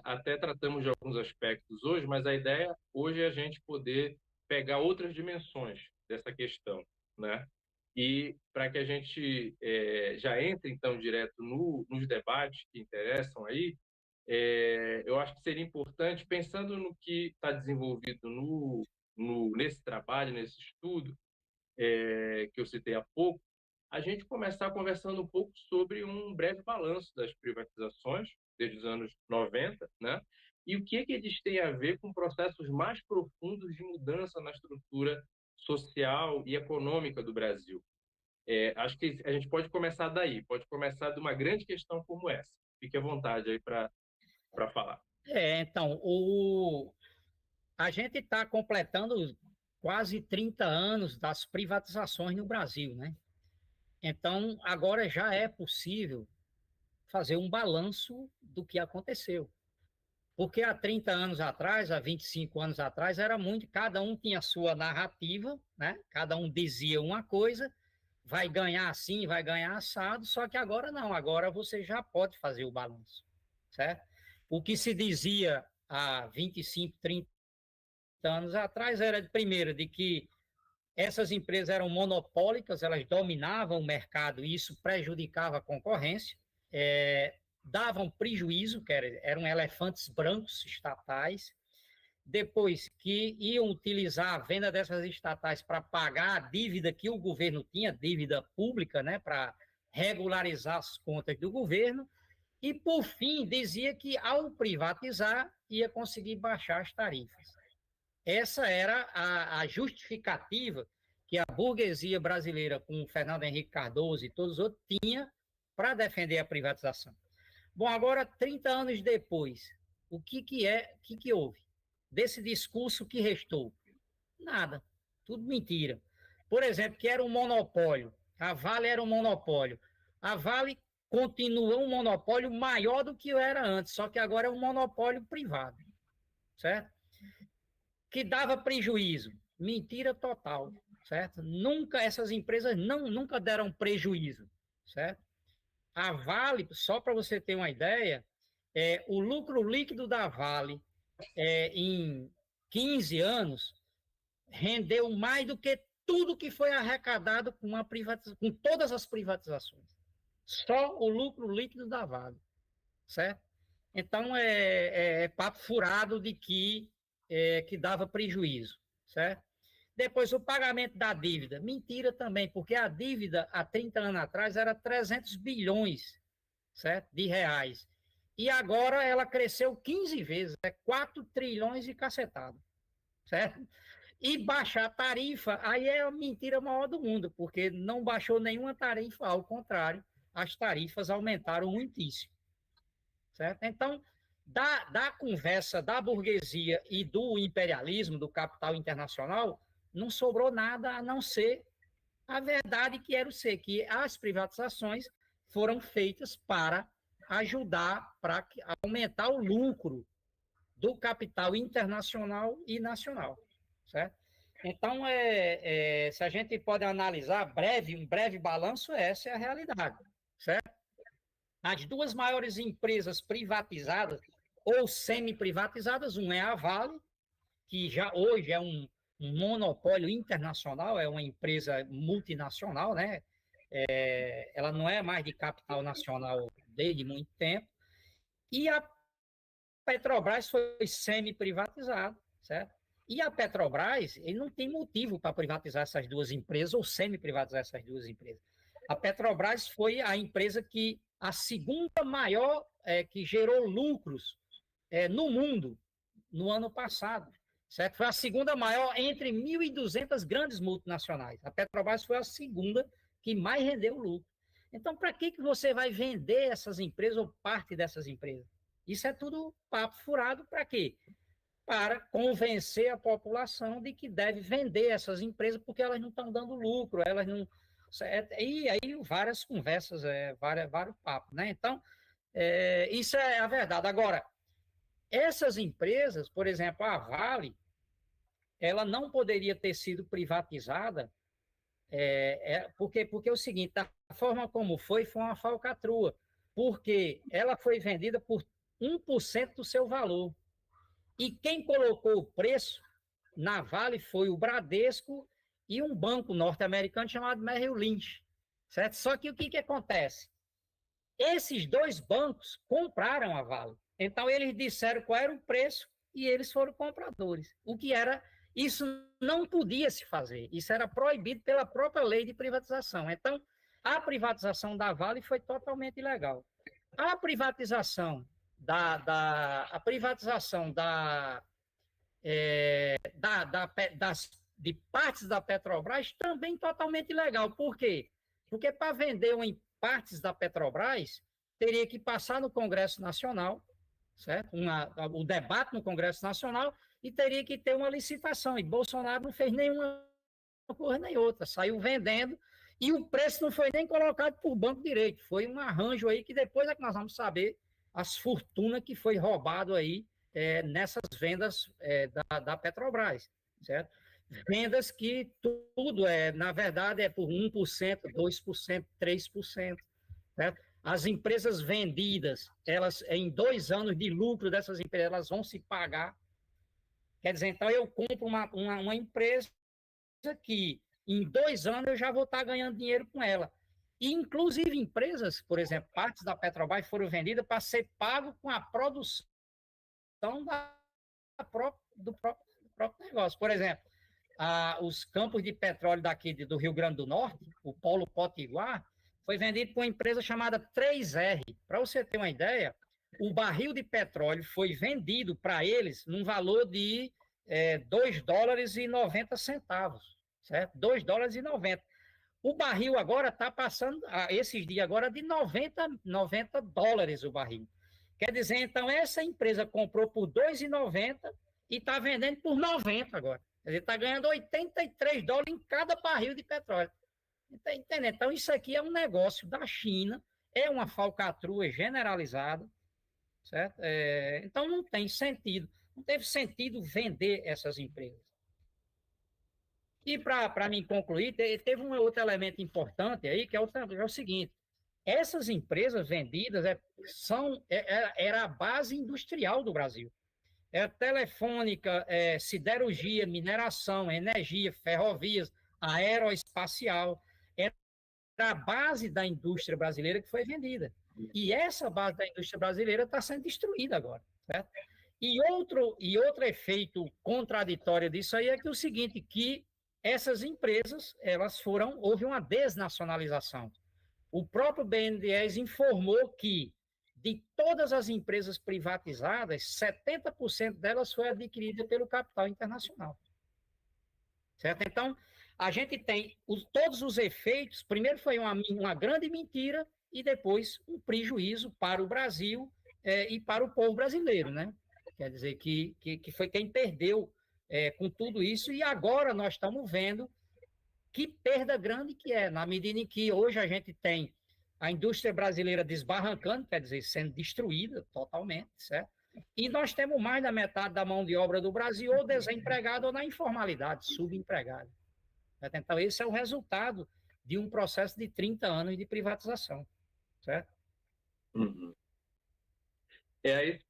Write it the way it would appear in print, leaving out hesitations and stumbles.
até tratamos de alguns aspectos hoje, mas a ideia hoje é a gente poder pegar outras dimensões dessa questão, né? E para que a gente já entre, então, direto nos debates que interessam aí, eu acho que seria importante, pensando no que está desenvolvido nesse trabalho, nesse estudo, que eu citei há pouco, a gente começar conversando um pouco sobre um breve balanço das privatizações desde os anos 90, né? E o que eles têm a ver com processos mais profundos de mudança na estrutura social e econômica do Brasil. Acho que a gente pode começar daí, pode começar de uma grande questão como essa. Fique à vontade aí para falar. Então, a gente está completando quase 30 anos das privatizações no Brasil, né? Então, agora já é possível fazer um balanço do que aconteceu. Porque há 30 anos atrás, há 25 anos atrás, era muito, cada um tinha a sua narrativa, né? Cada um dizia uma coisa, vai ganhar assim, vai ganhar assado, só que agora não, agora você já pode fazer o balanço, certo? O que se dizia há 25, 30 anos atrás era, primeiro, de que essas empresas eram monopólicas, elas dominavam o mercado e isso prejudicava a concorrência, davam prejuízo, que eram elefantes brancos estatais, depois que iam utilizar a venda dessas estatais para pagar a dívida que o governo tinha, dívida pública, né, para regularizar as contas do governo, e, por fim, dizia que, ao privatizar, ia conseguir baixar as tarifas. Essa era a justificativa que a burguesia brasileira, com o Fernando Henrique Cardoso e todos os outros, tinha para defender a privatização. Bom, agora, 30 anos depois, o que houve? Desse discurso que restou? Nada. Tudo mentira. Por exemplo, que era um monopólio. A Vale era um monopólio. A Vale continua um monopólio maior do que era antes, só que agora é um monopólio privado, certo? Que dava prejuízo. Mentira total, certo? Nunca, essas empresas nunca deram prejuízo, certo? A Vale, só para você ter uma ideia, o lucro líquido da Vale em 15 anos rendeu mais do que tudo que foi arrecadado com todas as privatizações. Só o lucro líquido da Vale, certo? Então, é papo furado de que dava prejuízo, certo? Depois, o pagamento da dívida. Mentira também, porque a dívida, há 30 anos atrás, era 300 bilhões, certo? De reais. E agora ela cresceu 15 vezes, 4 trilhões e cacetado, certo? E baixar a tarifa, aí é a mentira maior do mundo, porque não baixou nenhuma tarifa, ao contrário, as tarifas aumentaram muitíssimo, certo? Então, da conversa da burguesia e do imperialismo, do capital internacional, não sobrou nada a não ser a verdade que era o ser, que as privatizações foram feitas para ajudar, para aumentar o lucro do capital internacional e nacional, certo? Então, se a gente pode analisar um breve balanço, essa é a realidade, certo? As duas maiores empresas privatizadas ou semi-privatizadas, uma é a Vale, que já hoje é um monopólio internacional, é uma empresa multinacional, né? Ela não é mais de capital nacional desde muito tempo, e a Petrobras foi semi-privatizada, certo? E a Petrobras, ele não tem motivo para privatizar essas duas empresas ou semi-privatizar essas duas empresas. A Petrobras foi a empresa que a segunda maior que gerou lucros no mundo no ano passado, certo? Foi a segunda maior entre 1.200 grandes multinacionais. A Petrobras foi a segunda que mais rendeu lucro. Então, para que você vai vender essas empresas ou parte dessas empresas? Isso é tudo papo furado para quê? Para convencer a população de que deve vender essas empresas porque elas não estão dando lucro, elas não. E aí várias conversas, vários papos, né? Então, isso é a verdade. Agora, essas empresas, por exemplo, a Vale, ela não poderia ter sido privatizada, porque é o seguinte, a forma como foi uma falcatrua, porque ela foi vendida por 1% do seu valor. E quem colocou o preço na Vale foi o Bradesco e um banco norte-americano chamado Merrill Lynch, certo? Só que o que acontece? Esses dois bancos compraram a Vale. Então, eles disseram qual era o preço e eles foram compradores. O que era... Isso não podia se fazer. Isso era proibido pela própria lei de privatização. Então, a privatização da Vale foi totalmente ilegal. A privatização a privatização de partes da Petrobras também totalmente ilegal. Por quê? Porque para vender em partes da Petrobras, teria que passar no Congresso Nacional, certo? O debate no Congresso Nacional, e teria que ter uma licitação. E Bolsonaro não fez nenhuma coisa nem outra, saiu vendendo, e o preço não foi nem colocado por Banco Direito, foi um arranjo aí que depois é que nós vamos saber as fortunas que foi roubado aí nessas vendas da Petrobras, certo? Vendas que tudo na verdade, é por 1%, 2%, 3%, certo? As empresas vendidas, elas, em 2 anos de lucro dessas empresas, elas vão se pagar. Quer dizer, então eu compro uma empresa que em 2 anos eu já vou estar ganhando dinheiro com ela. E, inclusive, empresas, por exemplo, partes da Petrobras foram vendidas para ser pago com a produção do próprio negócio. Por exemplo, os campos de petróleo daqui do Rio Grande do Norte, o Polo Potiguar, foi vendido por uma empresa chamada 3R. Para você ter uma ideia, o barril de petróleo foi vendido para eles num valor de $2,90, certo? $2,90. O barril agora está passando, esses dias agora, de 90 dólares o barril. Quer dizer, então, essa empresa comprou por $2,90 e está vendendo por 90 agora. Quer dizer, está ganhando $83 em cada barril de petróleo. Está entendendo? Então, isso aqui é um negócio da China, é uma falcatrua generalizada, certo? Então, não tem sentido, não teve sentido vender essas empresas. E para mim concluir, teve um outro elemento importante aí, que é o seguinte: essas empresas vendidas era a base industrial do Brasil. Telefônica, siderurgia, mineração, energia, ferrovias, aeroespacial. Era a base da indústria brasileira que foi vendida. E essa base da indústria brasileira está sendo destruída agora, certo? E outro efeito contraditório disso aí é que o seguinte, que essas empresas, houve uma desnacionalização. O próprio BNDES informou que, de todas as empresas privatizadas, 70% delas foi adquirida pelo capital internacional. Certo? Então, a gente tem todos os efeitos. Primeiro foi uma grande mentira e depois um prejuízo para o Brasil e para o povo brasileiro, né? Quer dizer que foi quem perdeu com tudo isso, e agora nós estamos vendo que perda grande que é, na medida em que hoje a gente tem a indústria brasileira desbarrancando, quer dizer, sendo destruída totalmente, certo? E nós temos mais da metade da mão de obra do Brasil ou desempregada ou na informalidade, subempregada. Certo? Então, esse é o resultado de um processo de 30 anos de privatização, certo? Uhum. É a esse